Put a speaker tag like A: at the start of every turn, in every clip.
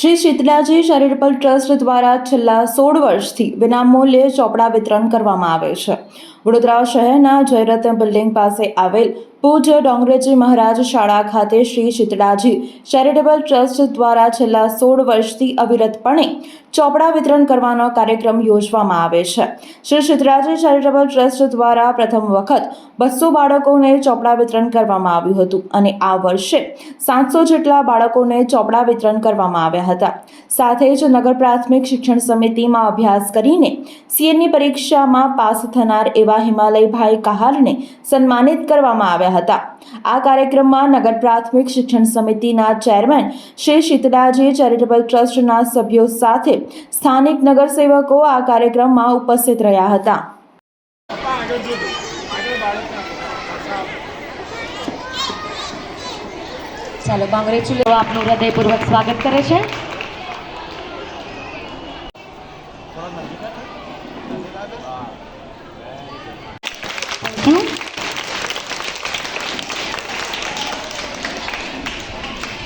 A: Shri શીતલાજી charitable trust દ્વારા છેલ્લા 16 વર્ષથી વિનામૂલ્યે ચોપડા વિતરણ કરવામાં આવે છે। વડોદરા શહેરના જયરત્ન બિલ્ડિંગ પાસે આવેલ પૂજ્ય ડોંગરેજી મહારાજ શાળા ખાતે શ્રી શીતલાજી ચેરિટેબલ ટ્રસ્ટ દ્વારા છેલ્લા 16 વર્ષથી અવિરતપણે ચોપડા વિતરણ કરવાનો કાર્યક્રમ યોજવામાં આવે છે। શ્રી શીતલાજી ચેરિટેબલ ટ્રસ્ટ દ્વારા પ્રથમ વખત 200 બાળકોને ચોપડા વિતરણ કરવામાં આવ્યું હતું અને આ વર્ષે 700 જેટલા બાળકોને ચોપડા વિતરણ કરવામાં આવ્યા હતા। સાથે જ નગર પ્રાથમિક શિક્ષણ સમિતિમાં અભ્યાસ કરીને સીએની પરીક્ષામાં પાસ થનાર એવા હિમાલયભાઈ કહારને સન્માનિત કરવામાં આવ્યા હતા। આ કાર્યક્રમમાં નગર પ્રાથમિક શિક્ષણ સમિતિના ચેરમેન શ્રી શીતલાજી ચેરિટેબલ ટ્રસ્ટના સભ્યો સાથે સ્થાનિક નગરસેવકો આ કાર્યક્રમમાં ઉપસ્થિત રહ્યા હતા।
B: ચાલો કોંગ્રેચ્યુલેટ આપનું હૃદયપૂર્વક સ્વાગત કરે છે।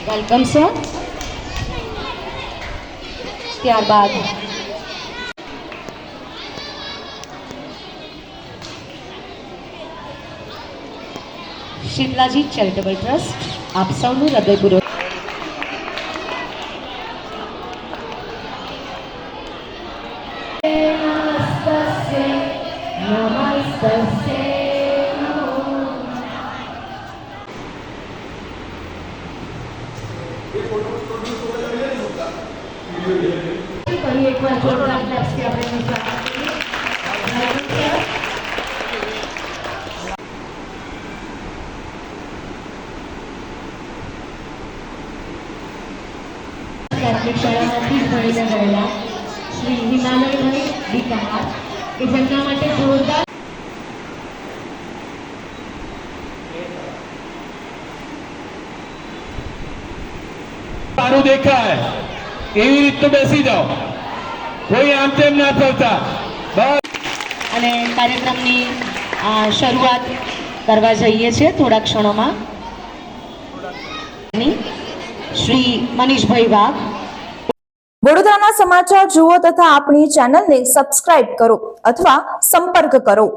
B: Welcome sir. ત્યારબાદ શીતલાજી ચેરિટેબલ ટ્રસ્ટ આપ સૌનું હૃદયપૂર્વક એકવાર જોરદાર ક્લેપ્સથી આપણે સ્વાગત કરીએ। પ્રાથમિક શાળામાંથી ભણીને ગયેલા શ્રી હિમાલયભાઈ ડી કહાર કે જેમના માટે જોરદાર
C: સારું દેખાય એવી રીતે બેસી જાઓ, કોઈ આમ તેમ ના થતા।
B: અને કાર્યક્રમની શરૂઆત કરવા જઈએ છીએ થોડા ક્ષણોમાં। શ્રી મનીષભાઈ વાઘ।
A: વડોદરાના સમાચાર જુઓ તથા આપણી ચેનલને સબસ્ક્રાઇબ કરો અથવા સંપર્ક કરો।